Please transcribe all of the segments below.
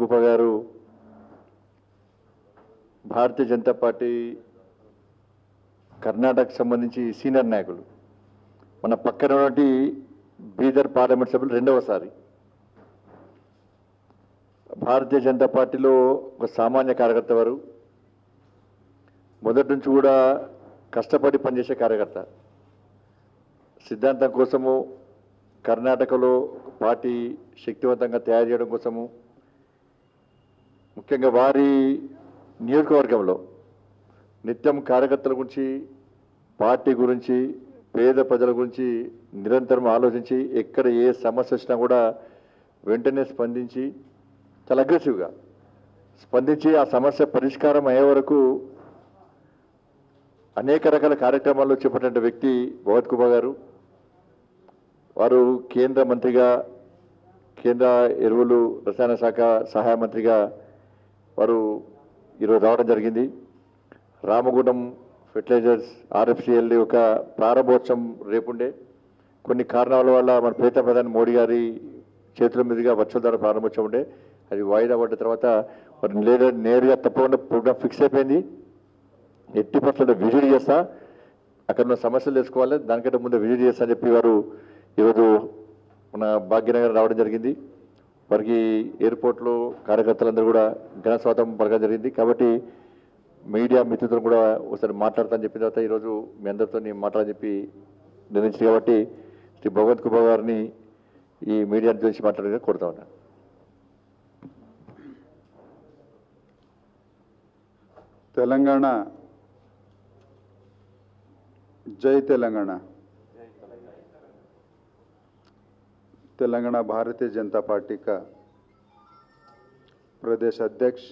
కుప గారు భారతీయ జనతా పార్టీ కర్ణాటకకు సంబంధించి సీనియర్ నాయకులు. మన పక్కన ఉన్నటువంటి బీదర్ పార్లమెంట్ సభ్యులు రెండవసారి. భారతీయ జనతా పార్టీలో ఒక సామాన్య కార్యకర్త వారు, మొదటి నుంచి కూడా కష్టపడి పనిచేసే కార్యకర్త. సిద్ధాంతం కోసము కర్ణాటకలో పార్టీ శక్తివంతంగా తయారు చేయడం కోసము, ముఖ్యంగా వారి నియోజకవర్గంలో నిత్యం కార్యకర్తల గురించి, పార్టీ గురించి, పేద ప్రజల గురించి నిరంతరం ఆలోచించి ఎక్కడ ఏ సమస్య వచ్చినా కూడా వెంటనే స్పందించి చాలా అగ్రెసివ్గా స్పందించి ఆ సమస్య పరిష్కారం అయ్యే వరకు అనేక రకాల కార్యక్రమాల్లో చేపట్టిన వ్యక్తి భగవత్ కుప గారు. వారు కేంద్ర మంత్రిగా, కేంద్ర ఎరువులు రసాయన శాఖ సహాయ మంత్రిగా వారు ఈరోజు రావడం జరిగింది. రామగుండం ఫెర్టిలైజర్స్ RFCL ఒక ప్రారంభోత్సవం రేపుండే. కొన్ని కారణాల వల్ల మన ప్రీత ప్రధాని మోడీ గారి చేతుల మీదుగా వర్చువల్ ద్వారా ప్రారంభోత్సవం ఉండే, అది వాయిదా పడ్డ తర్వాత మరి నేరుగా తప్పకుండా ప్రోగ్రామ్ ఫిక్స్ అయిపోయింది. 80% విజిట్ చేస్తా, అక్కడ ఉన్న సమస్యలు తెలుసుకోవాలి, దానికంటే ముందు విజిట్ చేస్తా అని చెప్పి వారు ఈరోజు మన భాగ్యనగర్ రావడం జరిగింది. వారికి ఎయిర్పోర్ట్లో కార్యకర్తలందరూ కూడా ఘన స్వాగతం పలకడం జరిగింది. కాబట్టి మీడియా మిత్రులతో కూడా ఒకసారి మాట్లాడతానని చెప్పిన తర్వాత ఈరోజు మీ అందరితో నేను మాట్లాడని చెప్పి నిర్ణయించింది. కాబట్టి శ్రీ భగవత్ కుప గారిని ఈ మీడియా గురించి మాట్లాడగా కోరుతా ఉన్నా. తెలంగాణ जय तेलंगाना। तेलंगाना भारतीय जनता पार्टी का प्रदेश अध्यक्ष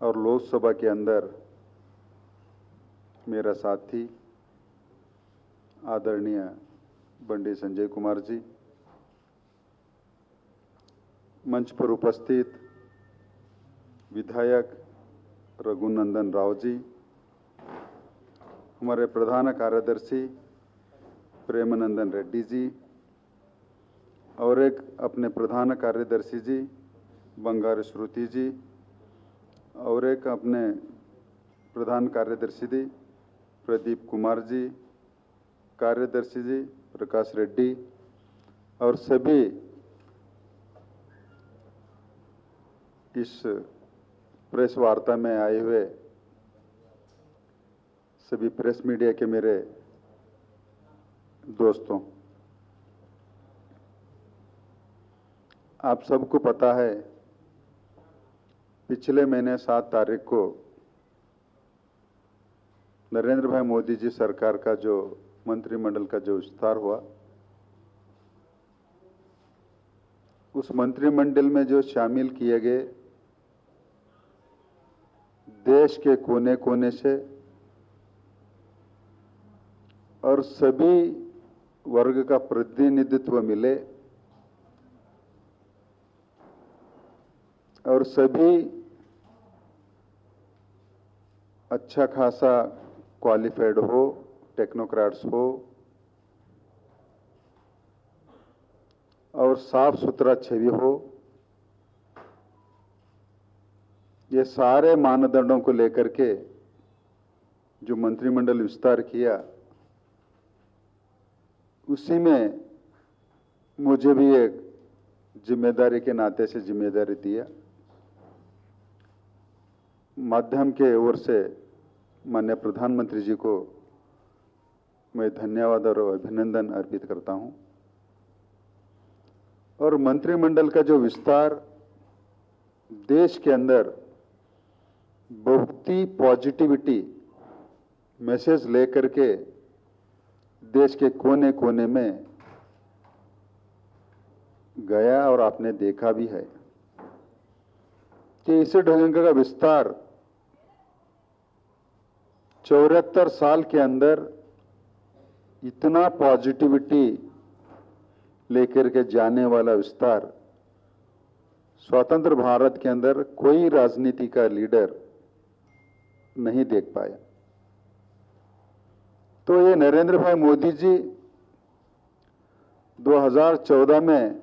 और लोकसभा के अंदर मेरा साथी आदरणीय बंडी संजय कुमार जी, मंच पर उपस्थित विधायक रघुनंदन राव जी, हमारे प्रधान कार्यदर्शी प्रेमानंदन रेड्डी जी, और एक अपने प्रधान कार्यदर्शी जी बंगारू श्रुति जी, और एक अपने प्रधान कार्यदर्शी जी प्रदीप कुमार जी, कार्यदर्शी जी प्रकाश रेड्डी, और सभी इस प्रेस वार्ता में आए हुए सभी प्रेस मीडिया के मेरे दोस्तों, आप सबको पता है पिछले महीने 7 तारीख को नरेंद्र भाई मोदी जी सरकार का जो मंत्रिमंडल का जो विस्तार हुआ, उस मंत्रिमंडल में जो शामिल किए गए देश के कोने कोने से और सभी वर्ग का प्रतिनिधित्व मिले और सभी अच्छा खासा क्वालिफाइड हो, टेक्नोक्रेट्स हो और साफ सुथरा छवि हो, ये सारे मानदंडों को लेकर के जो मंत्रिमंडल विस्तार किया, उसी में मुझे भी एक जिम्मेदारी के नाते से जिम्मेदारी दिया। माध्यम के ओर से माननीय प्रधानमंत्री जी को मैं धन्यवाद और अभिनंदन अर्पित करता हूं। और मंत्रिमंडल का जो विस्तार देश के अंदर बहुत ही पॉजिटिविटी मैसेज लेकर के देश के कोने कोने में गया और आपने देखा भी है कि इसी ढंग का विस्तार 74 साल के अंदर इतना पॉजिटिविटी लेकर के जाने वाला विस्तार स्वतंत्र भारत के अंदर कोई राजनीति का लीडर नहीं देख पाया। तो ये नरेंद्र भाई मोदी जी 2014 में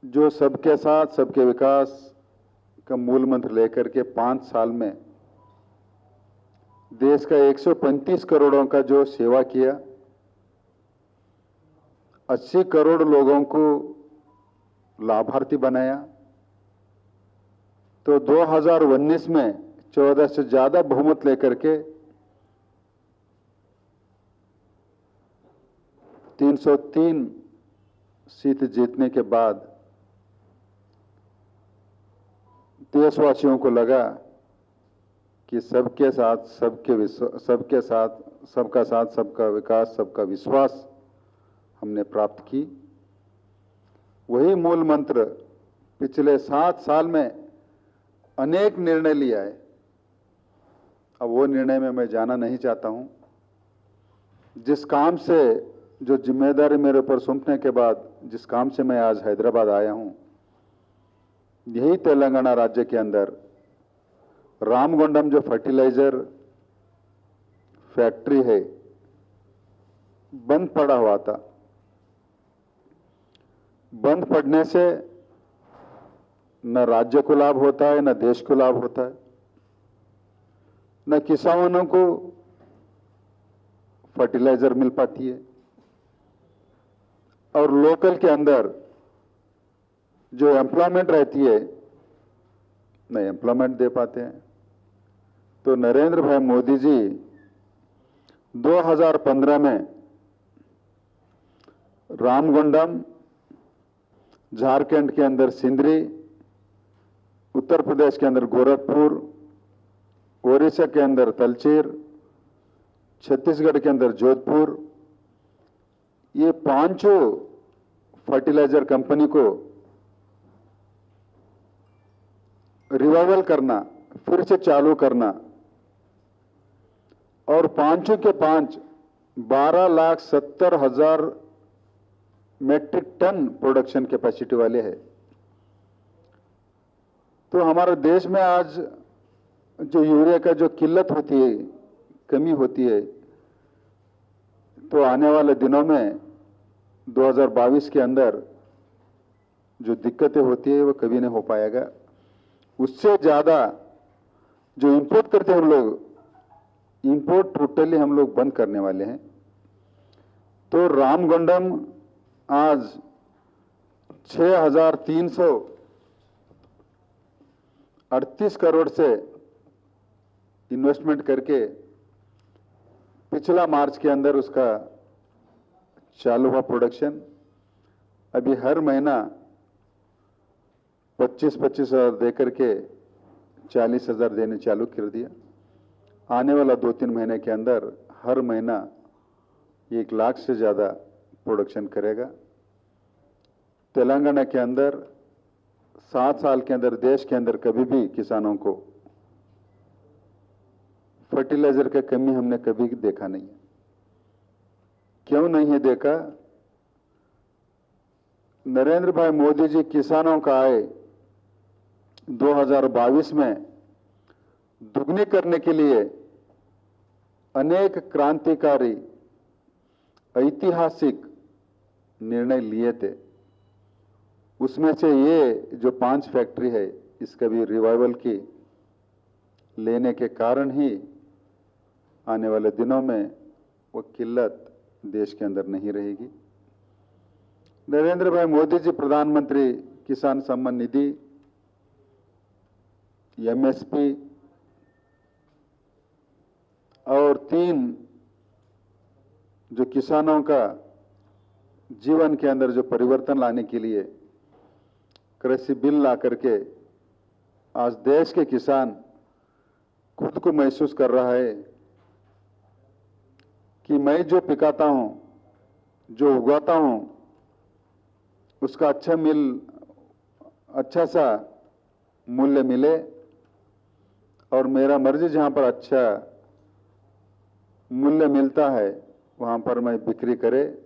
जो सबके साथ सबके विकास का मूल मंत्र लेकर के 5 साल में देश का 135 करोड़ों का जो सेवा किया, 80 करोड़ लोगों को लाभार्थी बनाया, तो 2019 में 14 से ज्यादा बहुमत लेकर के 303 सीट जीतने के बाद देशवासियों को लगा कि सबके साथ सबके साथ सबका साथ सबका विकास सबका विश्वास हमने प्राप्त की। वही मूल मंत्र पिछले 7 साल में अनेक निर्णय लिया है। अब वो निर्णय में मैं जाना नहीं चाहता हूं। जिस काम से, जो जिम्मेदारी मेरे ऊपर सौंपने के बाद जिस काम से मैं आज हैदराबाद आया हूं, यही तेलंगाना राज्य के अंदर रामगुंडम जो फर्टिलाइजर फैक्ट्री है, बंद पड़ा हुआ था। बंद पड़ने से न राज्य को लाभ होता है, न देश को लाभ होता है, न किसानों को फर्टिलाइजर मिल पाती है, और लोकल के अंदर जो एम्प्लॉयमेंट रहती है न एम्प्लॉयमेंट दे पाते हैं। तो नरेंद्र भाई मोदी जी 2015 में रामगुंडम, झारखंड के अंदर सिंदरी, उत्तर प्रदेश के अंदर गोरखपुर, ओडिशा के अंदर तलचेर, छत्तीसगढ़ के अंदर जोधपुर, ये 5 फर्टिलाइजर कंपनी को रिवाइवल करना, फिर से चालू करना, और 5 के 5 12,70,000 मेट्रिक टन प्रोडक्शन कैपेसिटी वाले हैं। तो हमारे देश में आज जो यूरिया का जो किल्लत होती है, कमी होती है, तो आने वाले दिनों में 2022 के अंदर जो दिक्कतें होती है वो कभी नहीं हो पाएगा। उससे ज्यादा जो इंपोर्ट करते हैं हम लोग, इंपोर्ट टोटली हम लोग बंद करने वाले हैं। तो रामगुंडम आज 6,338 करोड़ से इन्वेस्टमेंट करके पिछला मार्च के अंदर उसका चालू हुआ प्रोडक्शन। अभी हर महीना 25-25 हजार दे करके 40,000 देने चालू कर दिया। आने वाला 2-3 महीने के अंदर हर महीना 1 लाख से ज्यादा प्रोडक्शन करेगा। तेलंगाना के अंदर 7 साल के अंदर देश के अंदर कभी भी किसानों को फर्टिलाइजर की कमी हमने कभी देखा नहीं। क्यों नहीं है देखा? नरेंद्र भाई मोदी जी किसानों का आय 2022 में दुगनी करने के लिए अनेक क्रांतिकारी ऐतिहासिक निर्णय लिए थे। उसमें से ये जो 5 फैक्ट्री है, इसका भी रिवाइवल की लेने के कारण ही आने वाले दिनों में वो किल्लत देश के अंदर नहीं रहेगी। नरेंद्र भाई मोदी जी प्रधानमंत्री किसान सम्मान निधि, एमएसपी और 3 जो किसानों का जीवन के अंदर जो परिवर्तन लाने के लिए कृषि बिल ला करके आज देश के किसान खुद को महसूस कर रहा है कि मैं जो पिकाता हूं, जो उगाता हूं, उसका अच्छा सा मूल्य मिले, और मेरा मर्जी जहां पर अच्छा मूल्य मिलता है वहां पर मैं बिक्री करे।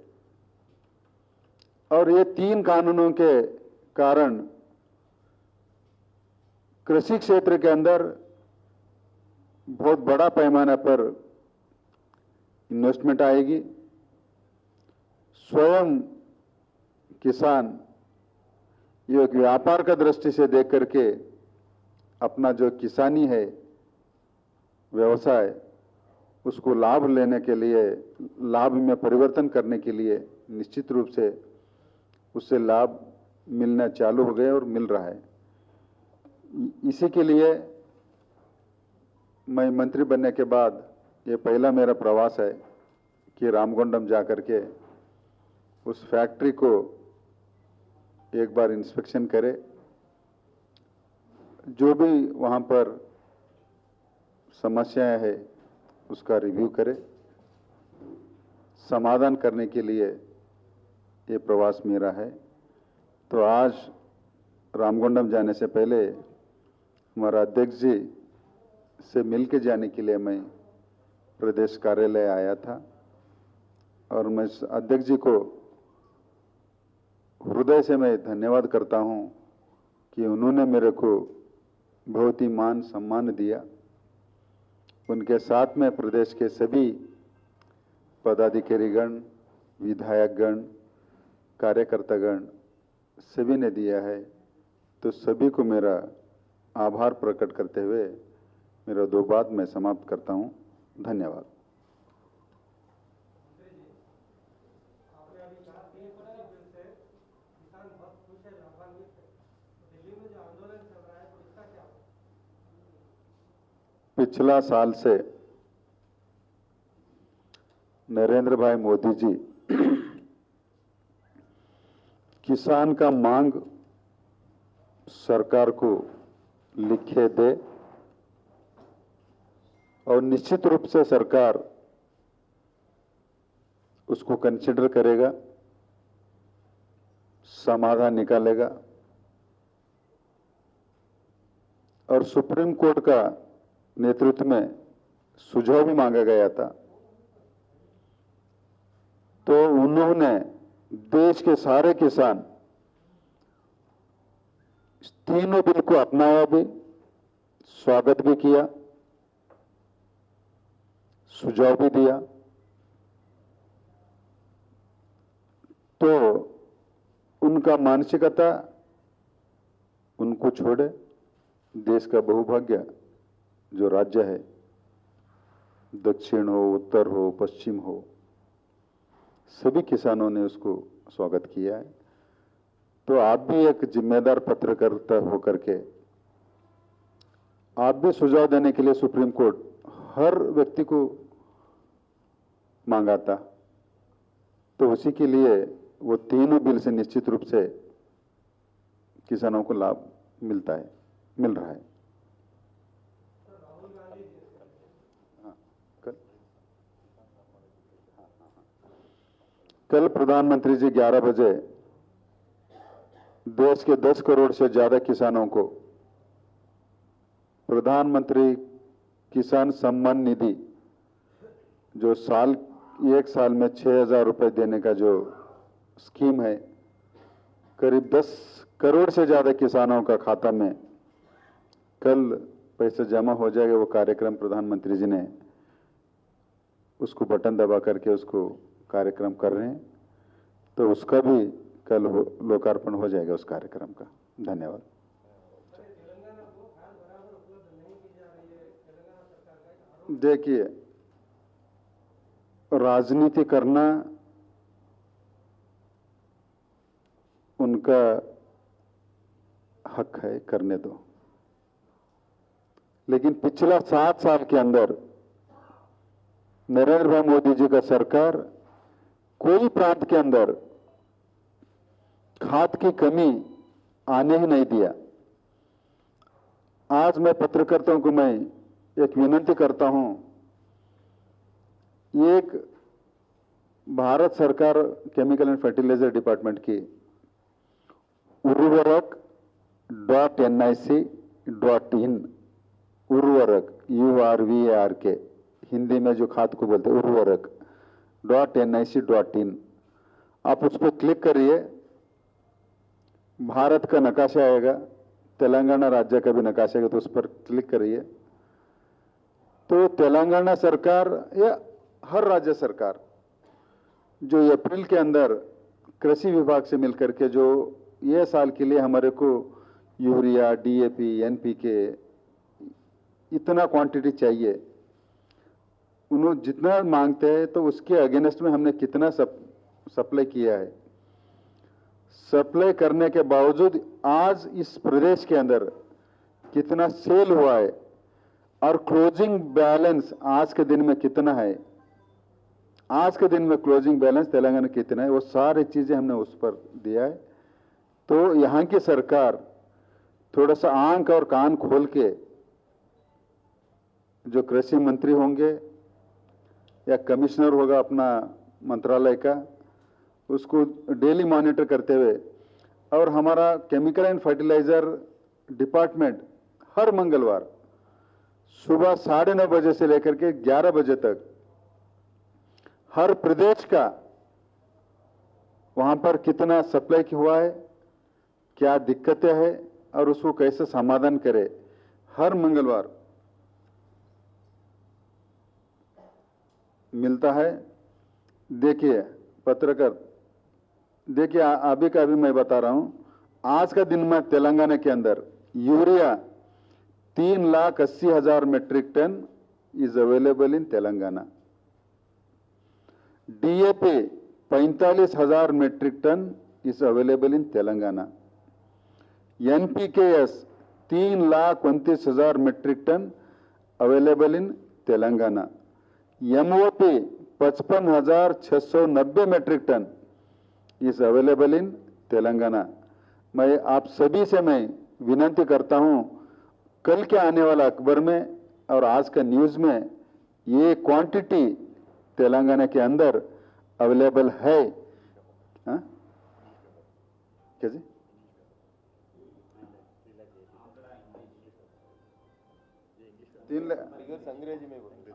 और ये 3 कानूनों के कारण कृषि क्षेत्र के अंदर बहुत बड़ा पैमाने पर इन्वेस्टमेंट आएगी। स्वयं किसान ये एक व्यापार का दृष्टि से देख करके अपना जो किसानी है व्यवसाय, उसको लाभ लेने के लिए, लाभ में परिवर्तन करने के लिए निश्चित रूप से उससे लाभ मिलना चालू हो गए और मिल रहा है। इसी के लिए मैं मंत्री बनने के बाद ये पहला मेरा प्रवास है कि रामगुंडम जा करके उस फैक्ट्री को एक बार इंस्पेक्शन करे, जो भी वहाँ पर समस्याएं है उसका रिव्यू करे, समाधान करने के लिए ये प्रवास मेरा है। तो आज रामगुंडम जाने से पहले हमारा अध्यक्ष जी से मिल के जाने के लिए मैं प्रदेश कार्यालय आया था और मैं अध्यक्ष जी को हृदय से मैं धन्यवाद करता हूं कि उन्होंने मेरे को बहुत ही मान सम्मान दिया। उनके साथ में प्रदेश के सभी पदाधिकारीगण, विधायकगण, कार्यकर्तागण सभी ने दिया है। तो सभी को मेरा आभार प्रकट करते हुए मेरा 2 बात मैं समाप्त करता हूं। धन्यवाद। पिछला साल से नरेंद्र भाई मोदी जी किसान का मांग सरकार को लिखे दे और निश्चित रूप से सरकार उसको कंसिडर करेगा, समाधान निकालेगा। और सुप्रीम कोर्ट का नेतृत्व में सुझाव भी मांगा गया था, तो उन्होंने देश के सारे किसान तीनों बिल को अपनाया भी, स्वागत भी किया, सुझाव भी दिया। तो उनका मानसिकता उनको छोड़े, देश का बहुभाग्य जो राज्य है, दक्षिण हो, उत्तर हो, पश्चिम हो, सभी किसानों ने उसको स्वागत किया है। तो आप भी एक जिम्मेदार पत्रकर्ता होकर के आप भी सुझाव देने के लिए सुप्रीम कोर्ट हर व्यक्ति को मांगा था, तो उसी के लिए वो तीनों बिल से निश्चित रूप से किसानों को लाभ मिल रहा है। कल प्रधानमंत्री जी 11 बजे देश के 10 करोड़ से ज्यादा किसानों को प्रधानमंत्री किसान सम्मान निधि, जो एक साल में 6,000 रुपए देने का जो स्कीम है, करीब 10 करोड़ से ज्यादा किसानों का खाता में कल पैसे जमा हो जाएगा। वो कार्यक्रम प्रधानमंत्री जी ने उसको बटन दबा करके उसको कार्यक्रम कर रहे हैं, तो उसका भी कल लोकार्पण हो जाएगा उस कार्यक्रम का। धन्यवाद। देखिए, राजनीति करना उनका हक है, करने दो, लेकिन पिछला 7 साल के अंदर नरेंद्र भाई मोदी जी का सरकार कोई प्रांत के अंदर खाद की कमी आने ही नहीं दिया। आज मैं पत्रकर्ताओं को मैं एक विनती करता हूं, एक भारत सरकार केमिकल एंड फर्टिलाइजर डिपार्टमेंट की urvarak.nic.in, उर्वरक URVARK, हिंदी में जो खाद को बोलते हैं urvarak.nic.in, आप उस पर क्लिक करिए, भारत का नकाशा आएगा, तेलंगाना राज्य का भी नकाशा आएगा, तो उस पर क्लिक करिए। तो तेलंगाना सरकार या हर राज्य सरकार जो अप्रैल के अंदर कृषि विभाग से मिलकर के जो ये साल के लिए हमारे को यूरिया, डीएपी, एनपीके इतना क्वांटिटी चाहिए। उन्होंने जितना मांगते हैं तो उसके अगेंस्ट में हमने कितना सप्लाई किया है। सप्लाई करने के बावजूद आज इस प्रदेश के अंदर कितना सेल हुआ है और क्लोजिंग बैलेंस आज के दिन में कितना है, आज के दिन में क्लोजिंग बैलेंस तेलंगाना कितना है, वो सारी चीजें हमने उस पर दिया है। तो यहाँ की सरकार थोड़ा सा आंख और कान खोल के, जो कृषि मंत्री होंगे या कमिश्नर होगा अपना मंत्रालय का, उसको डेली मॉनिटर करते हुए, और हमारा केमिकल एंड फर्टिलाइजर डिपार्टमेंट हर मंगलवार सुबह 9:30 बजे से लेकर के 11 बजे तक हर प्रदेश का वहां पर कितना सप्लाई हुआ है, क्या दिक्कतें हैं और उसको कैसे समाधान करे, हर मंगलवार मिलता है। देखिए पत्रकार, देखिए अभी का अभी मैं बता रहा हूं, आज का दिन में तेलंगाना के अंदर urea 3,80,000 metric tonne is available in Telangana, DAP 45,000 metric tonne is available in Telangana, NPKS 3,29,000 metric tonne available in Telangana, MOP 55,690 metric tonne is available in Telangana. मैं आप सभी से मैं विनती करता हूं, कल के आने वाला अखबार में और आज का न्यूज में ये क्वांटिटी तेलंगाना के अंदर अवेलेबल है। हाँ? क्या जी?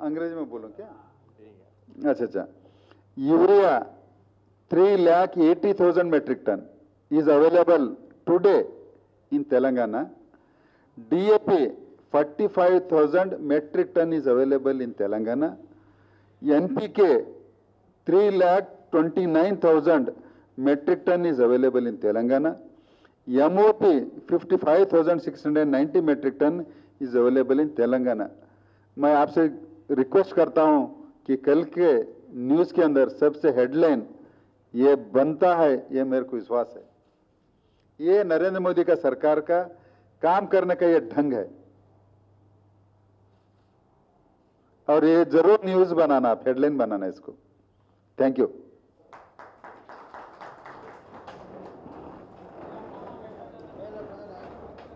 अंग्रेजी में बोलूं क्या? अच्छा, urea 3,80,000 metric ton is available today in Telangana. DAP 45,000 metric ton is available in Telangana. NPK 3,29,000 metric ton is available in Telangana. MOP 55,690 metric ton is available in Telangana. मैं आपसे रिक्वेस्ट करता हूं कि कल के न्यूज के अंदर सबसे हेडलाइन ये बनता है, ये मेरे को विश्वास है। ये नरेंद्र मोदी का सरकार का काम करने का ये ढंग है, और ये जरूर न्यूज बनाना, हेडलाइन बनाना इसको। Thank you.